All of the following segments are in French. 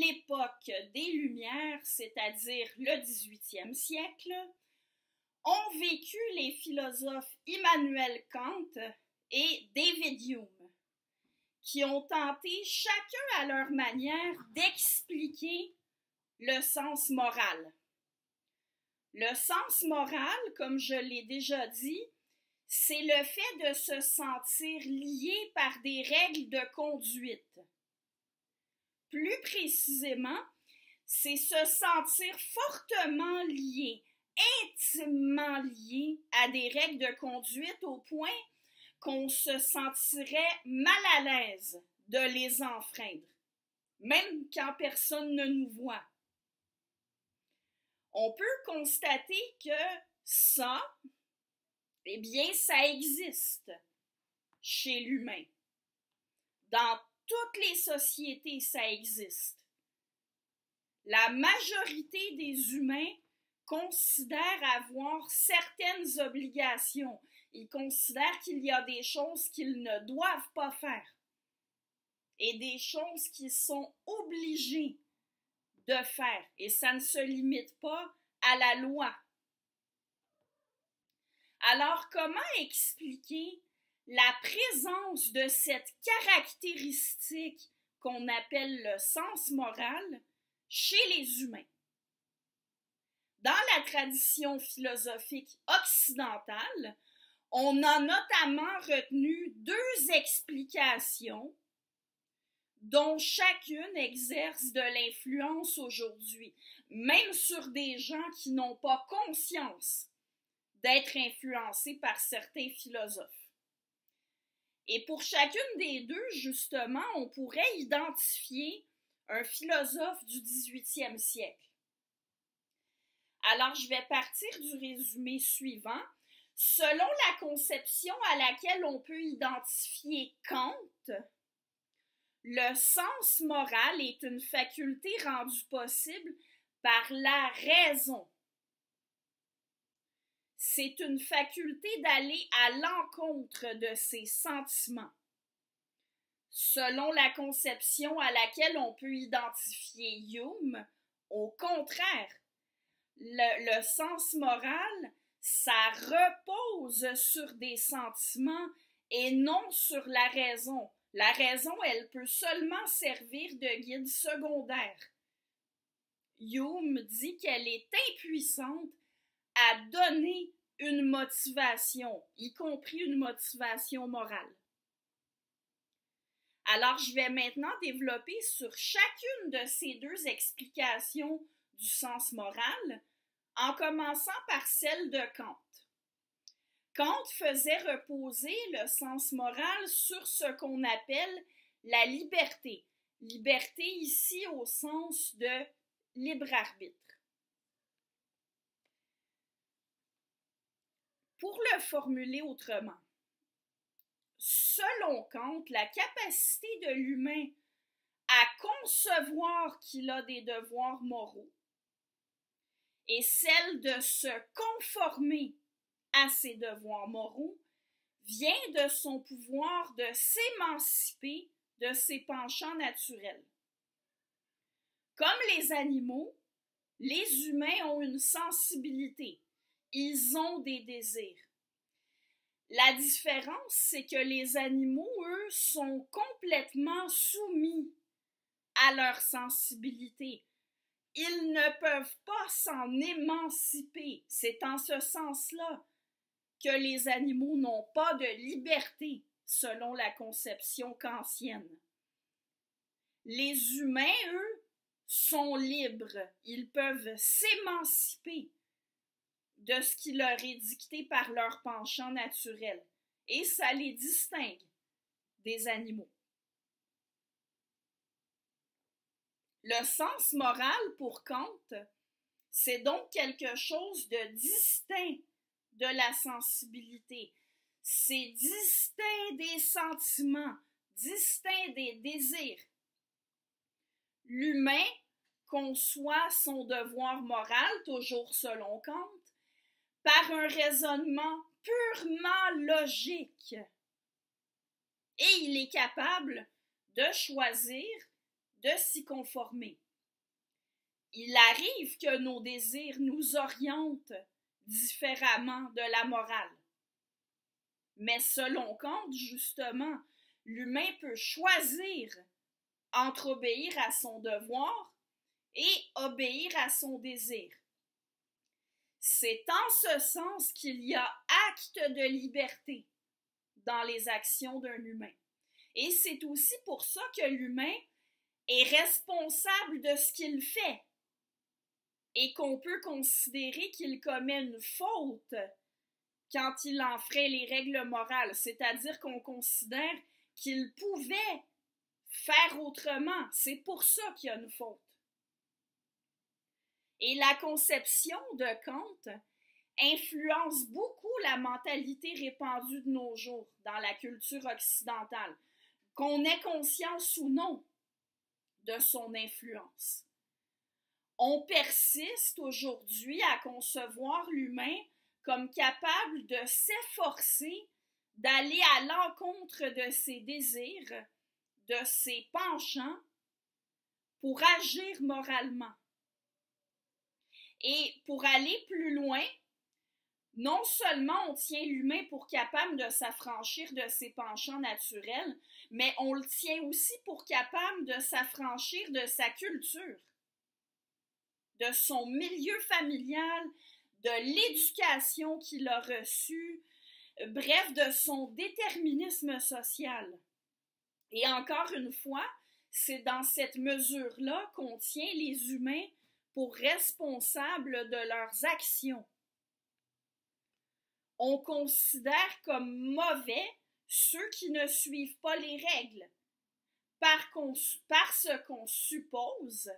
l'époque des Lumières, c'est-à-dire le 18e siècle, ont vécu les philosophes Immanuel Kant et David Hume, qui ont tenté chacun à leur manière d'expliquer le sens moral. Le sens moral, comme je l'ai déjà dit, c'est le fait de se sentir lié par des règles de conduite. Plus précisément, c'est se sentir fortement lié, intimement lié à des règles de conduite au point qu'on se sentirait mal à l'aise de les enfreindre, même quand personne ne nous voit. On peut constater que ça, eh bien, ça existe chez l'humain. Dans toutes les sociétés, ça existe. La majorité des humains considèrent avoir certaines obligations. Ils considèrent qu'il y a des choses qu'ils ne doivent pas faire et des choses qu'ils sont obligés de faire. Et ça ne se limite pas à la loi. Alors, comment expliquer la présence de cette caractéristique qu'on appelle le sens moral chez les humains? Dans la tradition philosophique occidentale, on a notamment retenu deux explications dont chacune exerce de l'influence aujourd'hui, même sur des gens qui n'ont pas conscience d'être influencés par certains philosophes. Et pour chacune des deux, justement, on pourrait identifier un philosophe du 18e siècle. Alors, je vais partir du résumé suivant. Selon la conception à laquelle on peut identifier Kant, le sens moral est une faculté rendue possible par la raison. C'est une faculté d'aller à l'encontre de ses sentiments. Selon la conception à laquelle on peut identifier Hume, au contraire, le sens moral, ça repose sur des sentiments et non sur la raison. La raison, elle peut seulement servir de guide secondaire. Hume dit qu'elle est impuissante à donner une motivation, y compris une motivation morale. Alors, je vais maintenant développer sur chacune de ces deux explications du sens moral, en commençant par celle de Kant. Kant faisait reposer le sens moral sur ce qu'on appelle la liberté. Liberté ici au sens de libre arbitre. Pour le formuler autrement, selon Kant, la capacité de l'humain à concevoir qu'il a des devoirs moraux et celle de se conformer à ses devoirs moraux vient de son pouvoir de s'émanciper de ses penchants naturels. Comme les animaux, les humains ont une sensibilité. Ils ont des désirs. La différence, c'est que les animaux, eux, sont complètement soumis à leur sensibilité. Ils ne peuvent pas s'en émanciper. C'est en ce sens-là que les animaux n'ont pas de liberté, selon la conception kantienne. Les humains, eux, sont libres. Ils peuvent s'émanciper de ce qui leur est dicté par leur penchant naturel. Et ça les distingue des animaux. Le sens moral pour Kant, c'est donc quelque chose de distinct de la sensibilité. C'est distinct des sentiments, distinct des désirs. L'humain conçoit son devoir moral, toujours selon Kant, par un raisonnement purement logique. Et il est capable de choisir de s'y conformer. il arrive que nos désirs nous orientent différemment de la morale. Mais selon Kant, justement, l'humain peut choisir entre obéir à son devoir et obéir à son désir. C'est en ce sens qu'il y a acte de liberté dans les actions d'un humain. Et c'est aussi pour ça que l'humain est responsable de ce qu'il fait et qu'on peut considérer qu'il commet une faute quand il enfreint les règles morales, c'est-à-dire qu'on considère qu'il pouvait faire autrement. C'est pour ça qu'il y a une faute. Et la conception de Kant influence beaucoup la mentalité répandue de nos jours dans la culture occidentale, qu'on ait conscience ou non de son influence. On persiste aujourd'hui à concevoir l'humain comme capable de s'efforcer d'aller à l'encontre de ses désirs, de ses penchants, pour agir moralement. Et pour aller plus loin, non seulement on tient l'humain pour capable de s'affranchir de ses penchants naturels, mais on le tient aussi pour capable de s'affranchir de sa culture, de son milieu familial, de l'éducation qu'il a reçue, bref, de son déterminisme social. Et encore une fois, c'est dans cette mesure-là qu'on tient les humains pour responsables de leurs actions. On considère comme mauvais ceux qui ne suivent pas les règles, parce qu'on suppose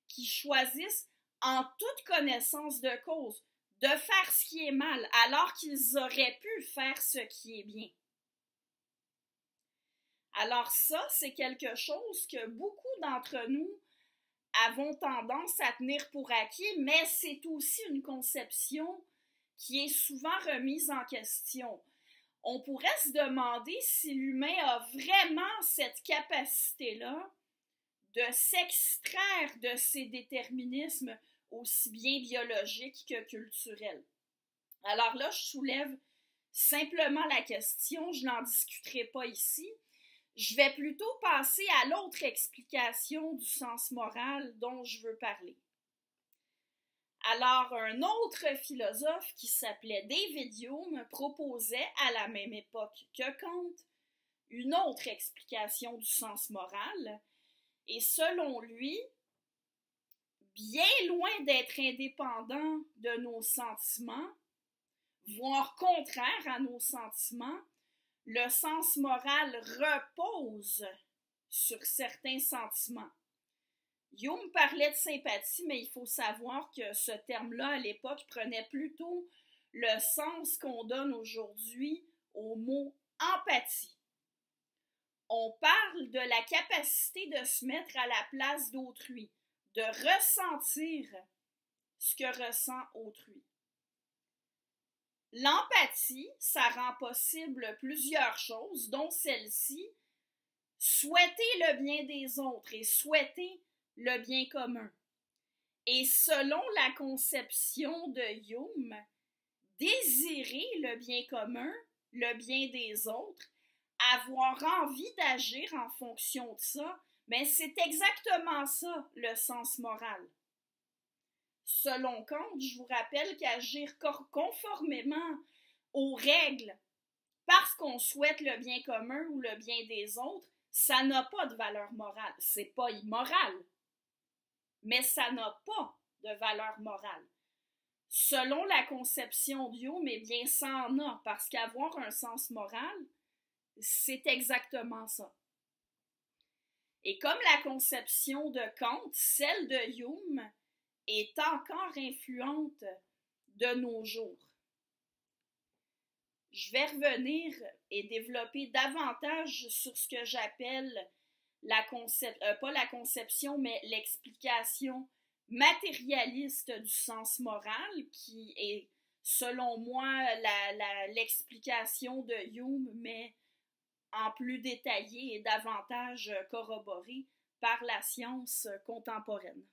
qu'ils choisissent en toute connaissance de cause de faire ce qui est mal, alors qu'ils auraient pu faire ce qui est bien. Alors ça, c'est quelque chose que beaucoup d'entre nous avons tendance à tenir pour acquis, mais c'est aussi une conception qui est souvent remise en question. On pourrait se demander si l'humain a vraiment cette capacité-là de s'extraire de ses déterminismes aussi bien biologiques que culturels. Alors là, je soulève simplement la question, je n'en discuterai pas ici. Je vais plutôt passer à l'autre explication du sens moral dont je veux parler. Alors, un autre philosophe qui s'appelait David Hume proposait à la même époque que Kant une autre explication du sens moral, et selon lui, bien loin d'être indépendant de nos sentiments, voire contraire à nos sentiments, le sens moral repose sur certains sentiments. Hume parlait de sympathie, mais il faut savoir que ce terme-là, à l'époque, prenait plutôt le sens qu'on donne aujourd'hui au mot empathie. On parle de la capacité de se mettre à la place d'autrui, de ressentir ce que ressent autrui. L'empathie, ça rend possible plusieurs choses, dont celle-ci, souhaiter le bien des autres et souhaiter le bien commun. Et selon la conception de Hume, désirer le bien commun, le bien des autres, avoir envie d'agir en fonction de ça, mais c'est exactement ça le sens moral. Selon Kant, je vous rappelle qu'agir conformément aux règles parce qu'on souhaite le bien commun ou le bien des autres, ça n'a pas de valeur morale. C'est pas immoral, mais ça n'a pas de valeur morale. Selon la conception d'Hume, eh bien, ça en a, parce qu'avoir un sens moral, c'est exactement ça. Et comme la conception de Kant, celle de Hume est encore influente de nos jours. Je vais revenir et développer davantage sur ce que j'appelle pas la conception, mais l'explication matérialiste du sens moral, qui est, selon moi, l'explication de Hume, mais en plus détaillée et davantage corroborée par la science contemporaine.